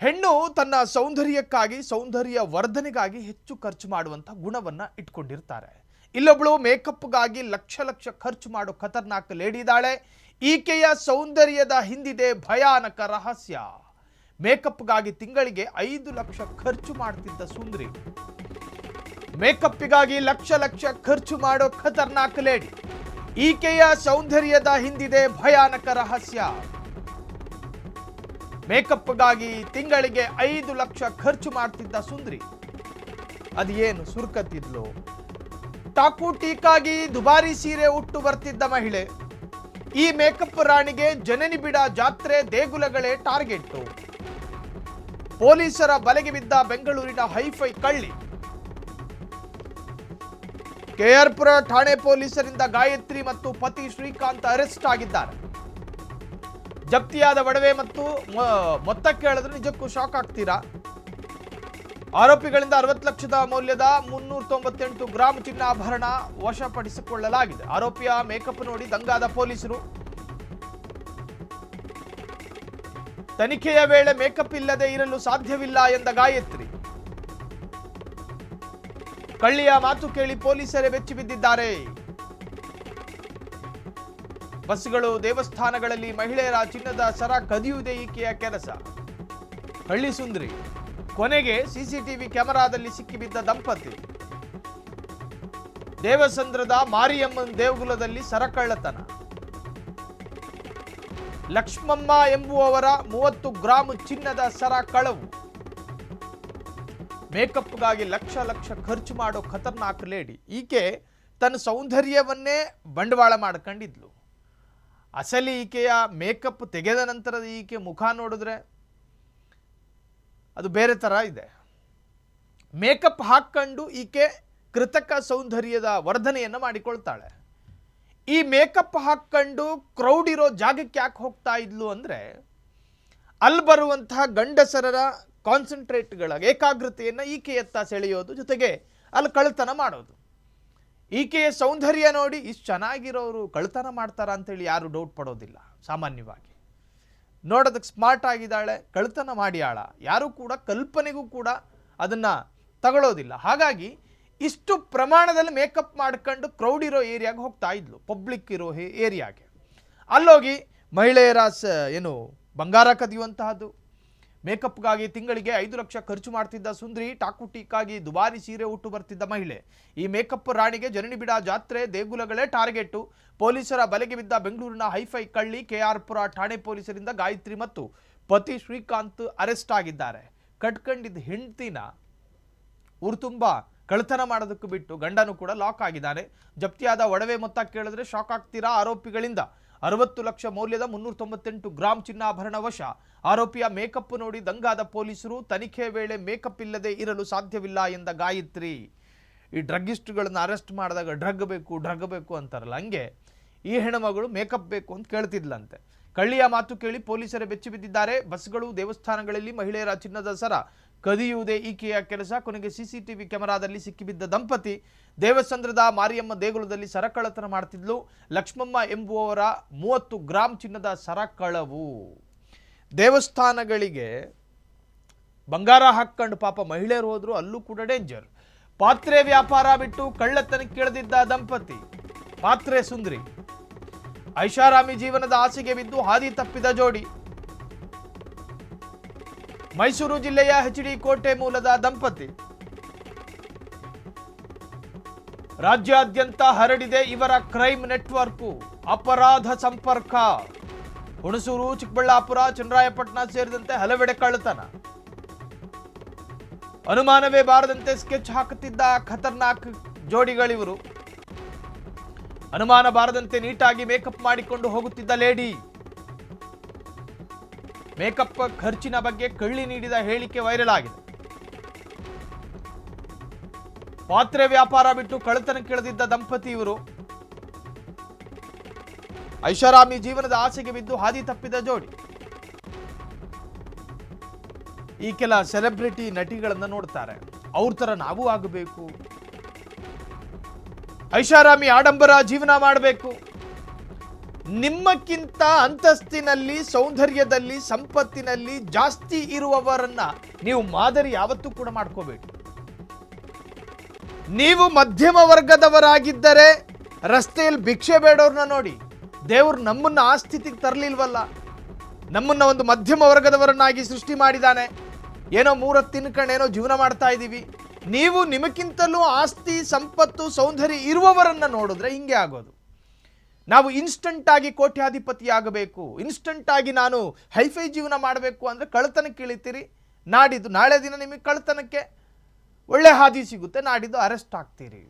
ಹೆಣ್ಣು ತನ್ನ ಸೌಂದರ್ಯಕ್ಕಾಗಿ ಸೌಂದರ್ಯ ವರ್ಧನೆಗಾಗಿ ಹೆಚ್ಚು ಖರ್ಚು ಮಾಡುವಂತ ಗುಣವನ್ನ ಇಟ್ಕೊಂಡಿರ್ತಾರೆ. ಇಲ್ಲೊಬ್ಬಳು ಮೇಕಪ್ಗಾಗಿ ಲಕ್ಷ ಲಕ್ಷ ಖರ್ಚು ಮಾಡೋ ಖತರ್ನಾಕ್ ಲೇಡಿ ಇದ್ದಾಳೆ. ಈಕೆಯ ಸೌಂದರ್ಯದ ಹಿಂದಿದೆ ಭಯಾನಕ ರಹಸ್ಯ. ಮೇಕಪ್ಗಾಗಿ ತಿಂಗಳಿಗೆ 5 ಲಕ್ಷ ಖರ್ಚು ಮಾಡ್ತಿದ್ದ ಸುಂದರಿ. ಮೇಕಪ್ಗಾಗಿ ಲಕ್ಷ ಲಕ್ಷ ಖರ್ಚು ಮಾಡೋ ಖತರ್ನಾಕ್ ಲೇಡಿ. ಈಕೆಯ ಸೌಂದರ್ಯದ ಹಿಂದಿದೆ ಭಯಾನಕ ರಹಸ್ಯ. ಮೇಕಪ್ಗಾಗಿ ತಿಂಗಳಿಗೆ 5 ಲಕ್ಷ ಖರ್ಚು ಮಾಡ್ತಿದ್ದ ಸುಂದರಿ ಅದೇನು ಸುರ್ಕತ್ತಿದ್ಲು. ಟಾಕು ಟೀಕಾಗಿ ದುಬಾರಿ ಸೀರೆ ಉಟ್ಟು ಬರ್ತಿದ್ದ ಮಹಿಳೆ. ಈ ಮೇಕಪ್ ರಾಣಿಗೆ ಜನನಿ ಬಿಡ ಜಾತ್ರೆ ದೇಗುಲಗಳೇ ಟಾರ್ಗೆಟ್. ಪೊಲೀಸರ ಬಲೆಗೆ ಬಿದ್ದ ಬೆಂಗಳೂರಿನ ಹೈಫೈ ಕಳ್ಳಿ. ಕೆಆರ್ಪುರ ಠಾಣೆ ಪೊಲೀಸರಿಂದ ಗಾಯತ್ರಿ ಮತ್ತು ಪತಿ ಶ್ರೀಕಾಂತ್ ಅರೆಸ್ಟ್ ಆಗಿದ್ದಾರೆ. ಜಪ್ತಿಯಾದ ಒಡವೆ ಮತ್ತು ಮೊತ್ತ ಕೇಳಿದ್ರೆ ನಿಜಕ್ಕೂ ಶಾಕ್ ಆಗ್ತೀರಾ. ಆರೋಪಿಗಳಿಂದ 60 ಲಕ್ಷದ ಮೌಲ್ಯದ 398 ಗ್ರಾಂ ಚಿನ್ನಾಭರಣ ವಶಪಡಿಸಿಕೊಳ್ಳಲಾಗಿದೆ. ಆರೋಪಿಯ ಮೇಕಪ್ ನೋಡಿ ದಂಗಾದ ಪೊಲೀಸರು. ತನಿಖೆಯ ವೇಳೆ ಮೇಕಪ್ ಇಲ್ಲದೆ ಇರಲು ಸಾಧ್ಯವಿಲ್ಲ ಎಂದ ಗಾಯತ್ರಿ. ಕಳ್ಳಿಯ ಮಾತು ಕೇಳಿ ಪೊಲೀಸರೇ ಬೆಚ್ಚಿ ಬಿದ್ದಿದ್ದಾರೆ. ಬಸ್ಗಳು, ದೇವಸ್ಥಾನಗಳಲ್ಲಿ ಮಹಿಳೆಯರ ಚಿನ್ನದ ಸರ ಕದಿಯುವುದೇ ಈಕೆಯ ಕೆಲಸ. ಕಳ್ಳಿ ಸುಂದರಿ ಕೊನೆಗೆ ಸಿಸಿಟಿವಿ ಕ್ಯಾಮೆರಾದಲ್ಲಿ ಸಿಕ್ಕಿಬಿದ್ದ ದಂಪತಿ. ದೇವಸಂದ್ರದ ಮಾರಿಯಮ್ಮನ್ ದೇಗುಲದಲ್ಲಿ ಸರಕಳ್ಳತನ. ಲಕ್ಷ್ಮಮ್ಮ ಎಂಬುವವರ 30 ಗ್ರಾಂ ಚಿನ್ನದ ಸರ ಕಳವು. ಮೇಕಪ್ಗಾಗಿ ಲಕ್ಷ ಲಕ್ಷ ಖರ್ಚು ಮಾಡೋ ಖತರ್ನಾಕ್ ಲೇಡಿ. ಈಕೆ ತನ್ನ ಸೌಂದರ್ಯವನ್ನೇ ಬಂಡವಾಳ ಮಾಡ್ಕೊಂಡಿದ್ಲು. ಅಸಲಿ ಈಕೆಯ ಮೇಕಪ್ ತೆಗೆದ ನಂತರದ ಈಕೆ ಮುಖ ನೋಡಿದ್ರೆ ಅದು ಬೇರೆ ಥರ ಇದೆ. ಮೇಕಪ್ ಹಾಕ್ಕೊಂಡು ಈಕೆ ಕೃತಕ ಸೌಂದರ್ಯದ ವರ್ಧನೆಯನ್ನು ಮಾಡಿಕೊಳ್ತಾಳೆ. ಈ ಮೇಕಪ್ ಹಾಕ್ಕೊಂಡು ಕ್ರೌಡ್ ಇರೋ ಜಾಗಕ್ಕೆ ಯಾಕೆ ಹೋಗ್ತಾ ಇದ್ಲು ಅಂದರೆ, ಅಲ್ಲಿ ಬರುವಂತಹ ಗಂಡಸರರ ಕಾನ್ಸಂಟ್ರೇಟ್ಗಳ ಏಕಾಗ್ರತೆಯನ್ನು ಈಕೆಯತ್ತ ಸೆಳೆಯೋದು, ಜೊತೆಗೆ ಅಲ್ಲಿ ಕಳ್ತನ ಮಾಡೋದು. ಈಕೆಯ ಸೌಂದರ್ಯ ನೋಡಿ ಇಷ್ಟು ಚೆನ್ನಾಗಿರೋರು ಕಳ್ತನ ಮಾಡ್ತಾರ ಅಂತೇಳಿ ಯಾರು ಡೌಟ್ ಪಡೋದಿಲ್ಲ. ಸಾಮಾನ್ಯವಾಗಿ ನೋಡೋದಕ್ಕೆ ಸ್ಮಾರ್ಟ್ ಆಗಿದ್ದಾಳೆ, ಕಳ್ತನ ಮಾಡಿಯಾಳ, ಯಾರು ಕೂಡ ಕಲ್ಪನೆಗೂ ಕೂಡ ಅದನ್ನು ತಗೊಳ್ಳೋದಿಲ್ಲ. ಹಾಗಾಗಿ ಇಷ್ಟು ಪ್ರಮಾಣದಲ್ಲಿ ಮೇಕಪ್ ಮಾಡ್ಕೊಂಡು ಕ್ರೌಡ್ ಇರೋ ಏರಿಯಾಗೆ ಹೋಗ್ತಾ ಇದ್ಲು, ಪಬ್ಲಿಕ್ ಇರೋ ಏರಿಯಾಗೆ. ಅಲ್ಲೋಗಿ ಮಹಿಳೆಯರ ಏನು ಬಂಗಾರ ಕದಿಯುವಂತಹದ್ದು. ಮೇಕಪ್ಗಾಗಿ ತಿಂಗಳಿಗೆ 5 ಲಕ್ಷ ಖರ್ಚು ಮಾಡ್ತಿದ್ದ ಸುಂದರಿ. ಟಾಕು ಟೀಕಾಗಿ ದುಬಾರಿ ಸೀರೆ ಉಟ್ಟು ಬರ್ತಿದ್ದ ಮಹಿಳೆ. ಈ ಮೇಕಪ್ ರಾಣಿಗೆ ಜನನಿ ಬಿಡ ಜಾತ್ರೆ ದೇಗುಲಗಳೇ ಟಾರ್ಗೆಟ್. ಪೊಲೀಸರ ಬಲೆಗೆ ಬಿದ್ದ ಬೆಂಗಳೂರಿನ ಹೈಫೈ ಕಳ್ಳಿ. ಕೆಆರ್ಪುರ ಠಾಣೆ ಪೊಲೀಸರಿಂದ ಗಾಯತ್ರಿ ಮತ್ತು ಪತಿ ಶ್ರೀಕಾಂತ್ ಅರೆಸ್ಟ್ ಆಗಿದ್ದಾರೆ. ಕಟ್ಕೊಂಡಿದ್ದ ಹೆಂಡತಿನ ಊರು ತುಂಬ ಕಳ್ತನ ಮಾಡೋದಕ್ಕೆ ಬಿಟ್ಟು ಗಂಡನೂ ಕೂಡ ಲಾಕ್ ಆಗಿದ್ದಾನೆ. ಜಪ್ತಿಯಾದ ಒಡವೆ ಮೊತ್ತ ಕೇಳಿದ್ರೆ ಶಾಕ್ ಆಗ್ತೀರಾ. ಆರೋಪಿಗಳಿಂದ 60 ಲಕ್ಷ ಮೌಲ್ಯದ 398 ಗ್ರಾಂ ಚಿನ್ನಾಭರಣ ವಶ. ಆರೋಪಿಯ ಮೇಕಪ್ ನೋಡಿ ದಂಗಾದ ಪೊಲೀಸರು. ತನಿಖೆ ವೇಳೆ ಮೇಕಪ್ ಇಲ್ಲದೆ ಇರಲು ಸಾಧ್ಯವಿಲ್ಲ ಎಂದ ಗಾಯತ್ರಿ. ಈ ಡ್ರಗ್ಗಿಸ್ಟ್ಗಳನ್ನ ಅರೆಸ್ಟ್ ಮಾಡಿದಾಗ ಡ್ರಗ್ ಬೇಕು ಅಂತಾರಲ್ಲ, ಹಂಗೆ ಈ ಹೆಣ್ಮಗಳು ಮೇಕಪ್ ಬೇಕು ಅಂತ ಕೇಳ್ತಿದ್ಲಂತೆ. ಕಳ್ಳಿಯ ಮಾತು ಕೇಳಿ ಪೊಲೀಸರೇ ಬೆಚ್ಚಿ ಬಿದ್ದಿದ್ದಾರೆ. ಬಸ್ಗಳು, ದೇವಸ್ಥಾನಗಳಲ್ಲಿ ಮಹಿಳೆಯರ ಚಿನ್ನದ ಸರ ಕದಿಯುವುದೇ ಈಕೆಯ ಕೆಲಸ. ಕೊನೆಗೆ ಸಿಸಿಟಿವಿ ಕ್ಯಾಮೆರಾದಲ್ಲಿ ಸಿಕ್ಕಿಬಿದ್ದ ದಂಪತಿ. ದೇವಸಂದ್ರದ ಮಾರಿಯಮ್ಮ ದೇಗುಲದಲ್ಲಿ ಸರಕಳ್ಳತನ ಮಾಡ್ತಿದ್ಲು. ಲಕ್ಷ್ಮಮ್ಮ ಎಂಬುವವರ 30 ಗ್ರಾಂ ಚಿನ್ನದ ಸರ ಕಳವು. ದೇವಸ್ಥಾನಗಳಿಗೆ ಬಂಗಾರ ಹಾಕ್ಕೊಂಡು ಪಾಪ ಮಹಿಳೆಯರು ಹೋದ್ರು, ಅಲ್ಲೂ ಕೂಡ ಡೇಂಜರ್. ಪಾತ್ರೆ ವ್ಯಾಪಾರ ಬಿಟ್ಟು ಕಳ್ಳತನಕ್ಕೆ ಇಳಿದಿದ್ದ ದಂಪತಿ. ಪಾತ್ರೆ ಸುಂದರಿ ಐಷಾರಾಮಿ ಜೀವನದ ಆಸೆಗೆ ಬಿದ್ದು ಹಾದಿ ತಪ್ಪಿದ ಜೋಡಿ. ಮೈಸೂರು ಜಿಲ್ಲೆಯ HD ಕೋಟೆ ಮೂಲದ ದಂಪತಿ. ರಾಜ್ಯಾದ್ಯಂತ ಹರಡಿದೆ ಇವರ ಕ್ರೈಮ್ ನೆಟ್ವರ್ಕ್. ಅಪರಾಧ ಸಂಪರ್ಕ. ಹುಣಸೂರು, ಚಿಕ್ಕಬಳ್ಳಾಪುರ, ಚನ್ನರಾಯಪಟ್ಟಣ ಸೇರಿದಂತೆ ಹಲವೆಡೆ ಕಳ್ಳತನ. ಅನುಮಾನವೇ ಬಾರದಂತೆ ಸ್ಕೆಚ್ ಹಾಕುತ್ತಿದ್ದ ಖತರ್ನಾಕ್ ಜೋಡಿಗಳಿವರು. ಅನುಮಾನ ಬಾರದಂತೆ ನೀಟಾಗಿ ಮೇಕಪ್ ಮಾಡಿಕೊಂಡು ಹೋಗುತ್ತಿದ್ದ ಲೇಡಿ. ಮೇಕಪ್ ಖರ್ಚಿನ ಬಗ್ಗೆ ಕಳ್ಳಿ ನೀಡಿದ ಹೇಳಿಕೆ ವೈರಲ್ ಆಗಿದೆ. ಪಾತ್ರೆ ವ್ಯಾಪಾರ ಬಿಟ್ಟು ಕಳ್ಳತನಕ್ಕೆ ಇಳಿದಿದ್ದ ದಂಪತಿ ಇವರು. ಐಷಾರಾಮಿ ಜೀವನದ ಆಸೆಗೆ ಬಿದ್ದು ಹಾದಿ ತಪ್ಪಿದ ಜೋಡಿ. ಈ ಕೆಲ ಸೆಲೆಬ್ರಿಟಿ ನಟಿಗಳನ್ನ ನೋಡ್ತಾರೆ, ಅವ್ರ ತರ ನಾವು ಆಗಬೇಕು, ಐಷಾರಾಮಿ ಆಡಂಬರ ಜೀವನ ಮಾಡಬೇಕು, ನಿಮ್ಮಕ್ಕಿಂತ ಅಂತಸ್ತಿನಲ್ಲಿ, ಸೌಂದರ್ಯದಲ್ಲಿ, ಸಂಪತ್ತಿನಲ್ಲಿ ಜಾಸ್ತಿ ಇರುವವರನ್ನ ನೀವು ಮಾದರಿ ಯಾವತ್ತೂ ಕೂಡ ಮಾಡ್ಕೋಬೇಡಿ. ನೀವು ಮಧ್ಯಮ ವರ್ಗದವರಾಗಿದ್ದರೆ ರಸ್ತೆಯಲ್ಲಿ ಭಿಕ್ಷೆ ಬೇಡೋರ್ನ ನೋಡಿ. ದೇವರು ನಮ್ಮನ್ನ ಆ ಸ್ಥಿತಿಗೆ ತರಲಿಲ್ವಲ್ಲ. ನಮ್ಮನ್ನ ಒಂದು ಮಧ್ಯಮ ವರ್ಗದವರನ್ನಾಗಿ ಸೃಷ್ಟಿ ಮಾಡಿದ್ದಾನೆ. ಏನೋ ಮೂರತ್ತು ತಿನ್ಕೊಂಡೇನೋ ಜೀವನ ಮಾಡ್ತಾ ಇದ್ದೀವಿ. ನೀವು ನಿಮಗಿಂತಲೂ ಆಸ್ತಿ, ಸಂಪತ್ತು, ಸೌಂದರ್ಯ ಇರುವವರನ್ನ ನೋಡಿದ್ರೆ ಹಿಂಗೆ ಆಗೋದು. ನಾವು ಇನ್ಸ್ಟಂಟ್ ಆಗಿ ಕೋಟ್ಯಾಧಿಪತಿ ಆಗಬೇಕು, ಇನ್ಸ್ಟಂಟ್ ಆಗಿ ನಾನು ಹೈಫೈ ಜೀವನ ಮಾಡಬೇಕು ಅಂದರೆ ಕಳ್ಳತನಕ್ಕೆ ಇಳಿತೀರಿ. ನಾಳೆ ದಿನ ನಿಮಗೆ ಕಳ್ಳತನಕ್ಕೆ ಒಳ್ಳೆ ಹಾದಿ ಸಿಗುತ್ತೆ, ನಾಡಿದ್ದು ಅರೆಸ್ಟ್ ಆಗ್ತೀರಿ.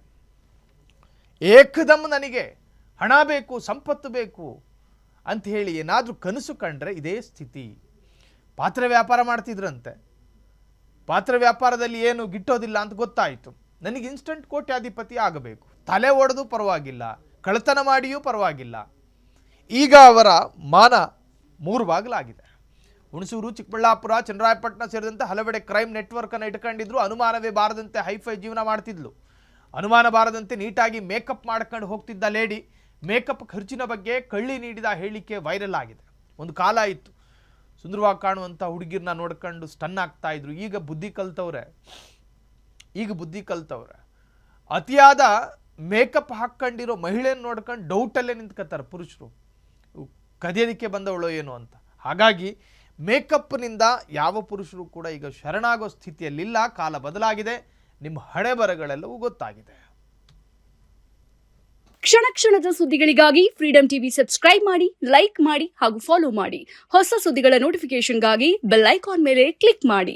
ಏಕದಮ್ ನನಗೆ ಹಣ ಬೇಕು, ಸಂಪತ್ತು ಬೇಕು ಅಂತ ಹೇಳಿ ಏನಾದರೂ ಕನಸು ಕಂಡ್ರೆ ಇದೇ ಸ್ಥಿತಿ. ಪಾತ್ರೆ ವ್ಯಾಪಾರ ಮಾಡ್ತಿದ್ರಂತೆ. ಪಾತ್ರೆ ವ್ಯಾಪಾರದಲ್ಲಿ ಏನು ಗಿಟ್ಟೋದಿಲ್ಲ ಅಂತ ಗೊತ್ತಾಯಿತು. ನನಗೆ ಇನ್ಸ್ಟಂಟ್ ಕೋಟ್ಯಾಧಿಪತಿ ಆಗಬೇಕು, ತಲೆ ಒಡೆದು ಪರವಾಗಿಲ್ಲ, ಕಳ್ಳತನ ಮಾಡಿಯೂ ಪರವಾಗಿಲ್ಲ. ಈಗ ಅವರ ಮಾನ 3 ಬಾಗಿಲಾಗಿದೆ. ಹುಣಸೂರು, ಚಿಕ್ಕಬಳ್ಳಾಪುರ, ಚನ್ನರಾಯಪಟ್ಟಣ ಸೇರಿದಂತೆ ಹಲವೆಡೆ ಕ್ರೈಮ್ ನೆಟ್ವರ್ಕನ್ನು ಇಟ್ಕೊಂಡಿದ್ರು. ಅನುಮಾನವೇ ಬಾರದಂತೆ ಹೈಫೈ ಜೀವನ ಮಾಡ್ತಿದ್ಲು. ಅನುಮಾನ ಬಾರದಂತೆ ನೀಟಾಗಿ ಮೇಕಪ್ ಮಾಡ್ಕೊಂಡು ಹೋಗ್ತಿದ್ದ ಲೇಡಿ ಮೇಕಪ್ ಖರ್ಚಿನ ಬಗ್ಗೆ ಕಳ್ಳಿ ನೀಡಿದ ಹೇಳಿಕೆ ವೈರಲ್ ಆಗಿದೆ. ಒಂದು ಕಾಲ ಇತ್ತು, ಸುಂದರವಾಗಿ ಕಾಣುವಂಥ ಹುಡುಗಿರನ್ನ ನೋಡ್ಕೊಂಡು ಸ್ಟನ್ ಆಗ್ತಾ ಇದ್ರು. ಈಗ ಬುದ್ಧಿ ಕಲ್ತವ್ರೆ. ಅತಿಯಾದ ಮೇಕಪ್ ಹಾಕ್ಕೊಂಡಿರೋ ಮಹಿಳೆಯನ್ನು ನೋಡ್ಕೊಂಡು ಡೌಟಲ್ಲೇ ನಿಂತ್ಕೊತಾರೆ ಪುರುಷರು, ಕದಿಯೋದಕ್ಕೆ ಬಂದವಳು ಏನು ಅಂತ. ಹಾಗಾಗಿ ಮೇಕಪ್ನಿಂದ ಯಾವ ಪುರುಷರು ಕೂಡ ಈಗ ಶರಣಾಗೋ ಸ್ಥಿತಿಯಲ್ಲಿಲ್ಲ. ಕಾಲ ಬದಲಾಗಿದೆ. ನಿಮ್ಮ ಹಣೆ ಬರಗಳೆಲ್ಲವೂ ಗೊತ್ತಾಗಿದೆ. ಕ್ಷಣ ಕ್ಷಣದ ಸುದ್ದಿಗಳಿಗಾಗಿ ಫ್ರೀಡಂ ಟಿವಿ ಸಬ್ಸ್ಕ್ರೈಬ್ ಮಾಡಿ, ಲೈಕ್ ಮಾಡಿ ಹಾಗೂ ಫಾಲೋ ಮಾಡಿ. ಹೊಸ ಸುದ್ದಿಗಳ ನೋಟಿಫಿಕೇಶನ್ಗಾಗಿ ಬೆಲ್ ಐಕಾನ್ ಮೇಲೆ ಕ್ಲಿಕ್ ಮಾಡಿ.